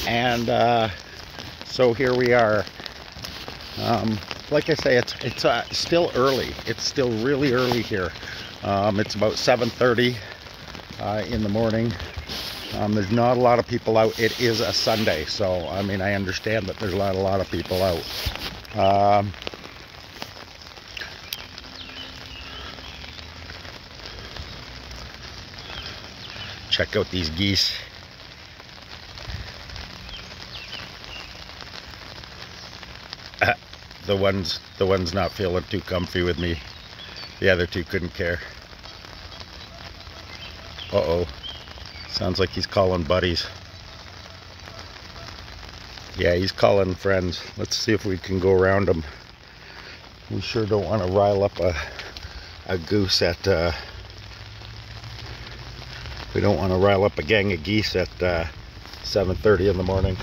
And so here we are. Like I say, it's still early. It's still really early here. It's about 7:30 in the morning. There's not a lot of people out. It is a Sunday, so I mean, I understand that there's not a lot of people out. Check out these geese. The one's not feeling too comfy with me. The other two couldn't care. Uh-oh. Sounds like he's calling buddies. Yeah, he's calling friends. Let's see if we can go around him. We sure don't want to rile up a goose at... we don't want to rile up a gang of geese at 7:30 in the morning.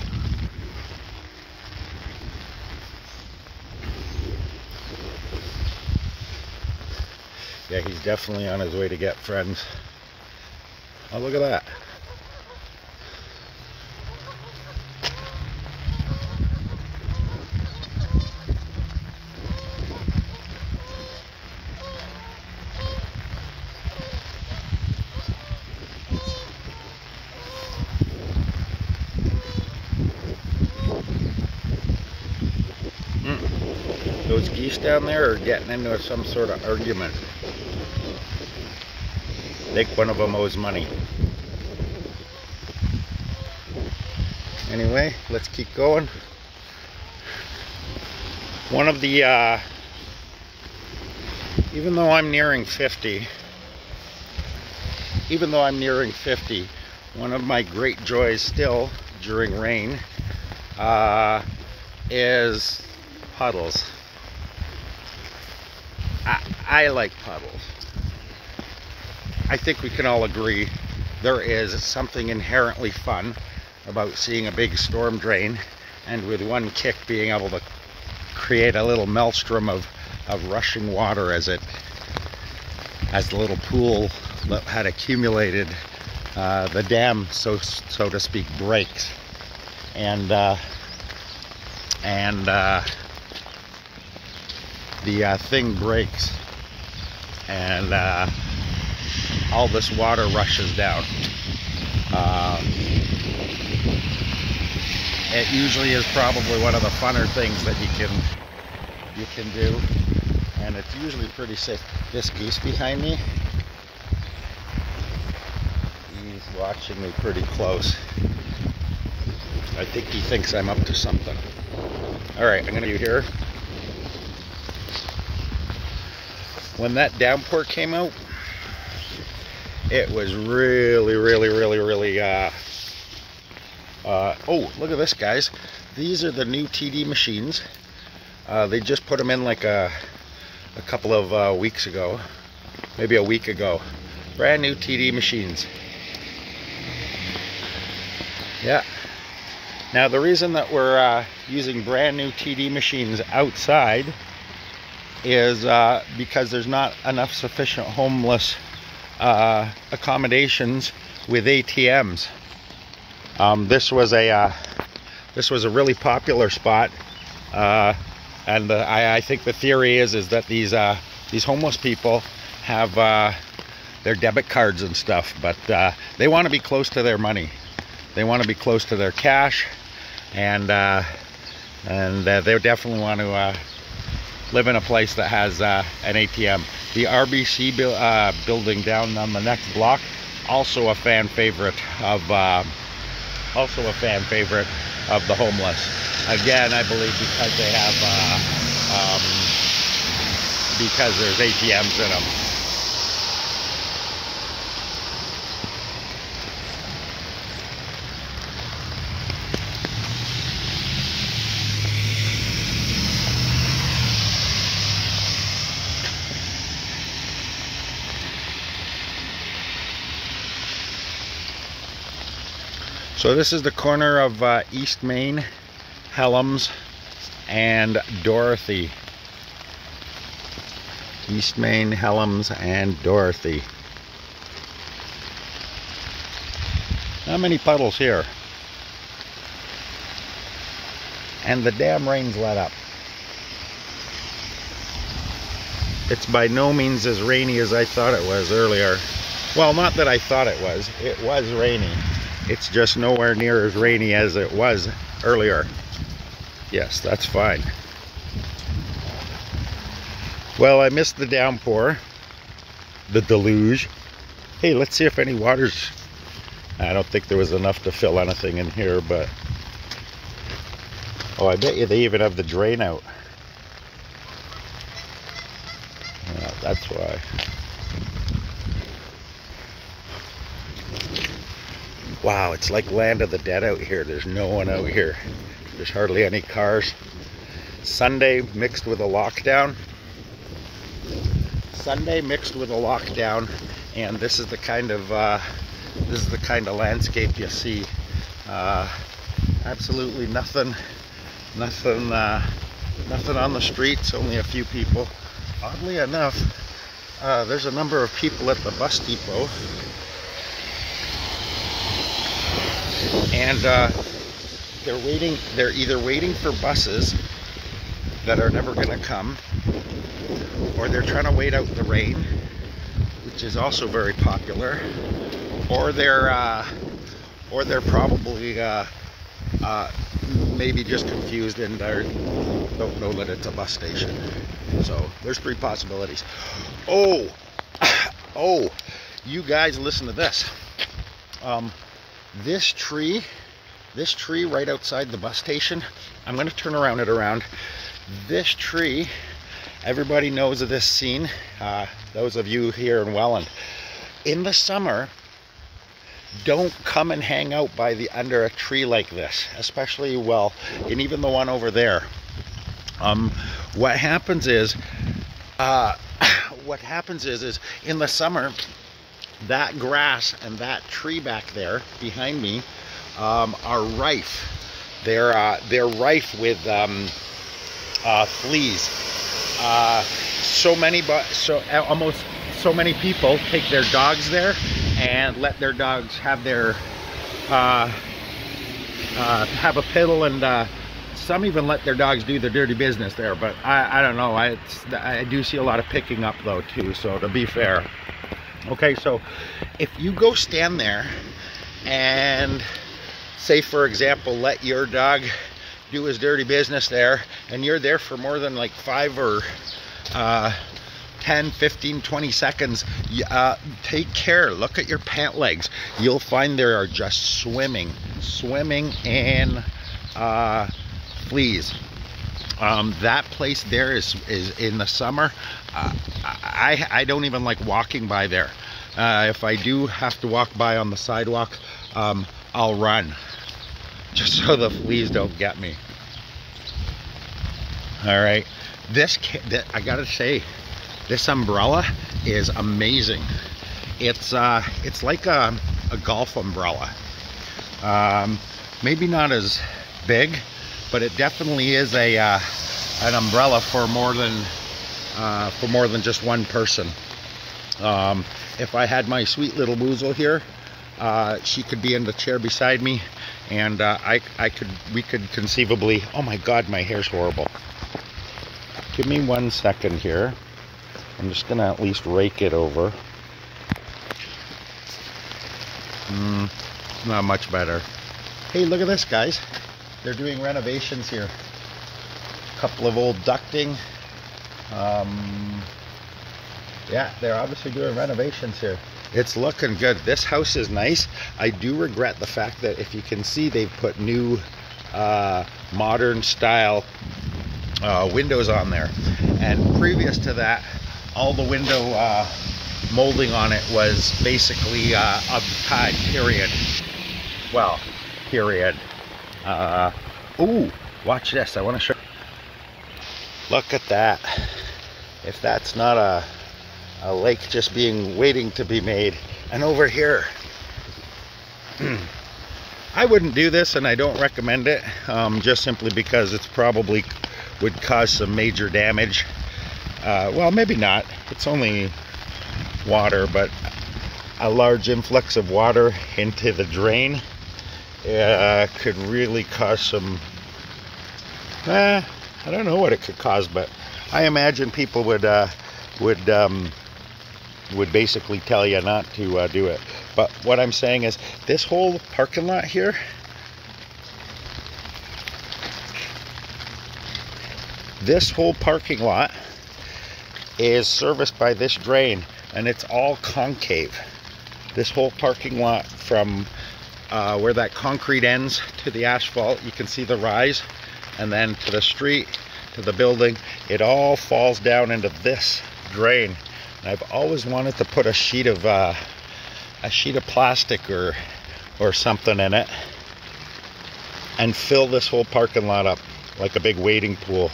Yeah, he's definitely on his way to get friends. Oh, look at that. Those geese down there are getting into some sort of argument. I think one of them owes money. Anyway, let's keep going. One of the, even though I'm nearing 50, one of my great joys still during rain is puddles. I like puddles. I think we can all agree there is something inherently fun about seeing a big storm drain and with one kick being able to create a little maelstrom of rushing water as the little pool that had accumulated, the dam so to speak, breaks, and the thing breaks, and all this water rushes down. It usually is probably one of the funner things that you can do, and it's usually pretty safe. This goose behind me, he's watching me pretty close. I think he thinks I'm up to something. All right, I'm gonna do here. When that downpour came out, it was really oh, look at this, guys. These are the new TD machines. They just put them in like a couple of weeks ago, maybe a week ago. Brand new TD machines. Yeah. Now the reason that we're using brand new TD machines outside is because there's not enough sufficient homeless accommodations with ATMs. This was a really popular spot, and I think the theory is that these homeless people have their debit cards and stuff, but they want to be close to their money. They want to be close to their cash, and they definitely want to live in a place that has an ATM. The RBC building down on the next block, also a fan favorite of the homeless. Again, I believe because they have because there's ATMs in them. So this is the corner of East Main, Helms, and Dorothy. East Main, Helms, and Dorothy. Not many puddles here. and the damn rain's let up. It's by no means as rainy as I thought it was earlier. Well, not that I thought it was. It was rainy. It's just nowhere near as rainy as it was earlier. Yes, that's fine. Well, I missed the downpour, the deluge. Hey, let's see if any water's... I don't think there was enough to fill anything in here, but... Oh, I bet you they even have the drain out. Yeah, that's why. Wow, it's like Land of the Dead out here. There's no one out here. There's hardly any cars. Sunday mixed with a lockdown. Sunday mixed with a lockdown, and this is the kind of landscape you see. Absolutely nothing on the streets. Only a few people. Oddly enough, there's a number of people at the bus depot, and they're either waiting for buses that are never going to come, or they're trying to wait out the rain, which is also very popular, or they're probably maybe just confused and don't know that it's a bus station. So there's three possibilities. Oh, you guys, listen to this. This tree right outside the bus station, I'm going to turn it around. This tree, everybody knows of this scene, those of you here in Welland. In the summer, don't come and hang out under a tree like this, especially, well, and even the one over there. What happens is in the summer, that grass and that tree back there behind me are rife. They're rife with fleas. So many people take their dogs there and let their dogs have their have a piddle, and some even let their dogs do their dirty business there. But I don't know. I do see a lot of picking up though too. So to be fair, okay. So if you go stand there and say, for example, let your dog do his dirty business there, and you're there for more than like 5 or 10, 15, 20 seconds, take care. Look at your pant legs. You'll find they are just swimming in fleas. That place there is in the summer. I don't even like walking by there. If I do have to walk by on the sidewalk, I'll run, just so the fleas don't get me. All right, I gotta say, this umbrella is amazing. It's like a golf umbrella. Maybe not as big, but it definitely is an umbrella for more than just one person. If I had my sweet little Boozle here, she could be in the chair beside me, and we could conceivably... Oh my God, my hair's horrible. Give me 1 second here. I'm just gonna at least rake it over. Not much better. Hey, look at this, guys. They're doing renovations here. A couple of old ducting. Yeah, they're obviously doing renovations here. It's looking good. This house is nice. I do regret the fact that, if you can see, they've put new modern style windows on there. And previous to that, all the window molding on it was basically of the time period. Well, period. Ooh, watch this. I want to show. Look at that. If that's not a lake just waiting to be made. And over here, I wouldn't do this, and I don't recommend it, just simply because it's probably would cause some major damage. Well, maybe not. It's only water, but a large influx of water into the drain could really cause some I don't know what it could cause, but I imagine people would basically tell you not to do it. But what I'm saying is, this whole parking lot here, this whole parking lot is serviced by this drain, and it's all concave. This whole parking lot from where that concrete ends to the asphalt, you can see the rise, and then to the street, to the building, it all falls down into this drain. And I've always wanted to put a sheet of plastic or something in it and fill this whole parking lot up like a big wading pool.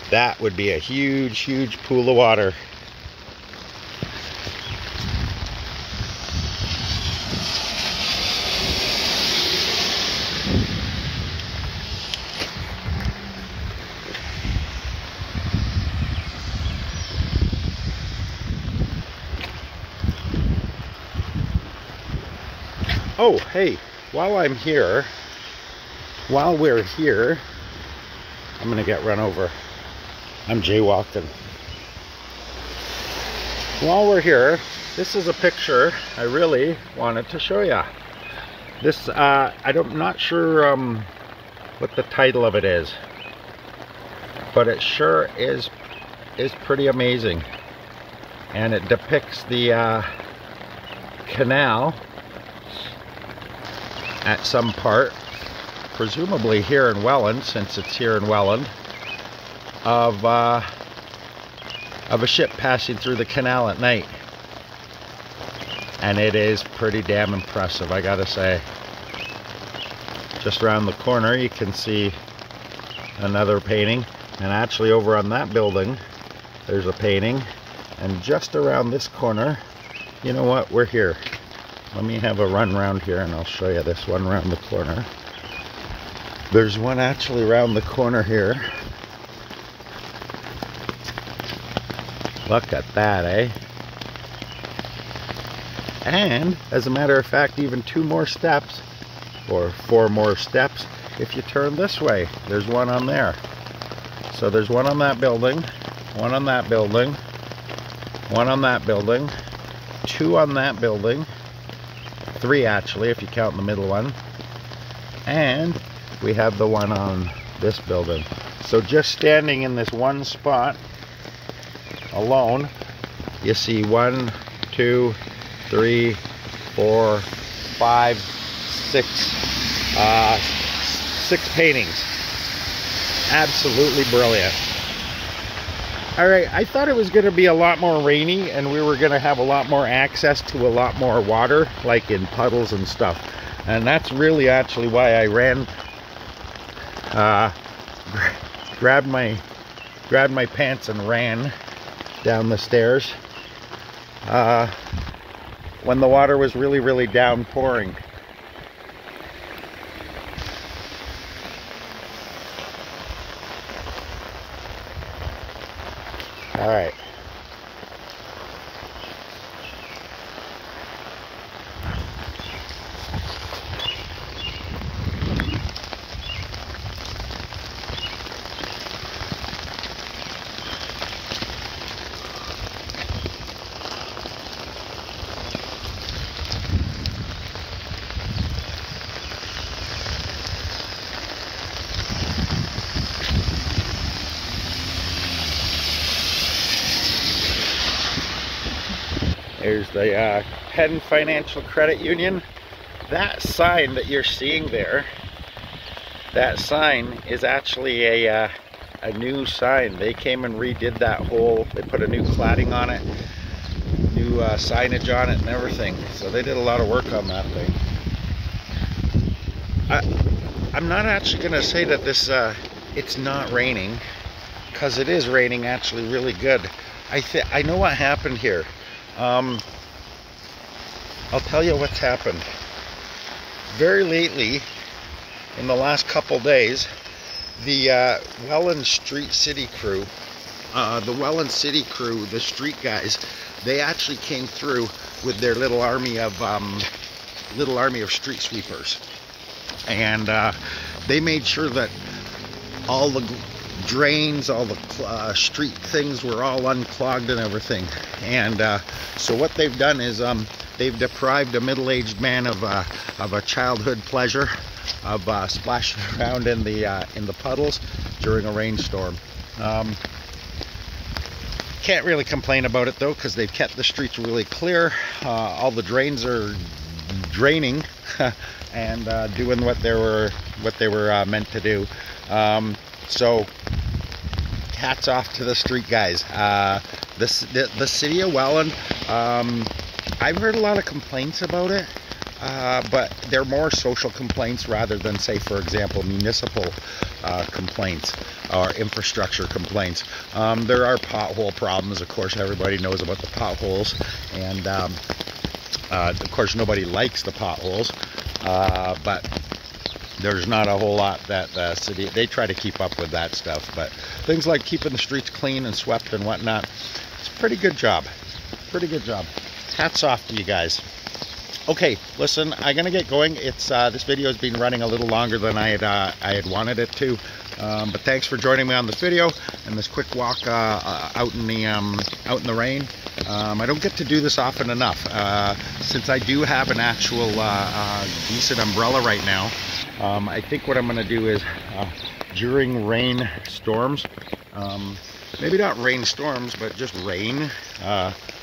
That would be a huge, huge pool of water. Oh, hey, while we're here, I'm gonna get run over. I'm jaywalking. While we're here, this is a picture I really wanted to show you. This, I'm not sure what the title of it is, but it sure is pretty amazing. And it depicts the canal at some part, presumably here in Welland, since it's here in Welland, of a ship passing through the canal at night. And it is pretty damn impressive, I gotta say. Just around the corner you can see another painting, and actually over on that building there's a painting, and just around this corner, you know what, we're here. Let me have a run around here and I'll show you this one around the corner. There's one actually around the corner here. Look at that, eh? And as a matter of fact, even 2 more steps, or 4 more steps, if you turn this way, there's one on there. So there's one on that building, one on that building, one on that building, 2 on that building, 3 actually if you count the middle one, and we have the one on this building. So just standing in this one spot alone, you see 1, 2, 3, 4, 5, 6 6 paintings. Absolutely brilliant. Alright, I thought it was going to be a lot more rainy and we were going to have a lot more access to a lot more water, like in puddles and stuff. And that's really actually why I ran, grabbed my pants and ran down the stairs when the water was really, really downpouring. All right. There's the Penn Financial Credit Union. That sign that you're seeing there, that sign is actually a new sign. They came and redid that whole, they put a new cladding on it, new signage on it and everything. So they did a lot of work on that thing. I'm not actually going to say that this, it's not raining, because it is raining actually really good. I know what happened here. I'll tell you what's happened. Very lately, in the last couple days, the Welland Street City crew, the street guys, they actually came through with their little army of street sweepers. and they made sure that all the drains, all the street things were all unclogged and everything. And so what they've done is they've deprived a middle-aged man of a childhood pleasure of splashing around in the puddles during a rainstorm. Can't really complain about it though, because they've kept the streets really clear. All the drains are draining and doing what they were meant to do. So hats off to the street guys. The city of Welland, I've heard a lot of complaints about it, but they're more social complaints rather than, say, for example, municipal complaints or infrastructure complaints. There are pothole problems. Of course, everybody knows about the potholes, and of course nobody likes the potholes, but there's not a whole lot that the city, they try to keep up with that stuff. But things like keeping the streets clean and swept and whatnot, it's a pretty good job. Pretty good job. Hats off to you guys. Okay, listen, I'm gonna get going. It's this video has been running a little longer than I had wanted it to, but thanks for joining me on this video and this quick walk out in the rain. I don't get to do this often enough. Since I do have an actual decent umbrella right now, I think what I'm gonna do is during rain storms, maybe not rain storms, but just rain.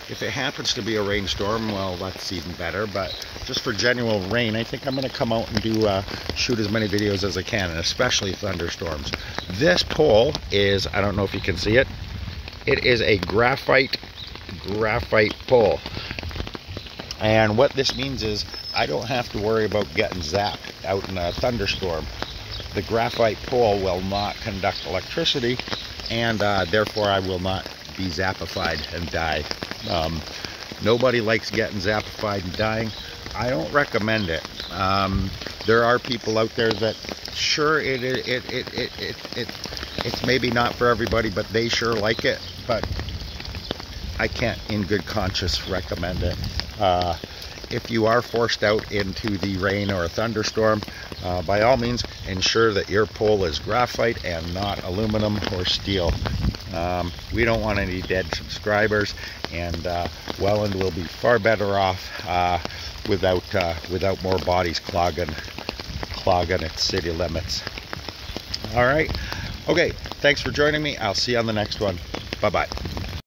If it happens to be a rainstorm, well, that's even better. But just for genuine rain, I think I'm going to come out and shoot as many videos as I can, and especially thunderstorms. This pole is, I don't know if you can see it, it is a graphite pole. And what this means is I don't have to worry about getting zapped out in a thunderstorm. The graphite pole will not conduct electricity, and therefore I will not be zappified and die. Nobody likes getting zappified and dying. I don't recommend it. There are people out there that sure it's maybe not for everybody, but they sure like it. But I can't in good conscience recommend it. If you are forced out into the rain or a thunderstorm, by all means ensure that your pole is graphite and not aluminum or steel. We don't want any dead subscribers, and Welland will be far better off without more bodies clogging its city limits. All right, okay, thanks for joining me. I'll see you on the next one. Bye bye.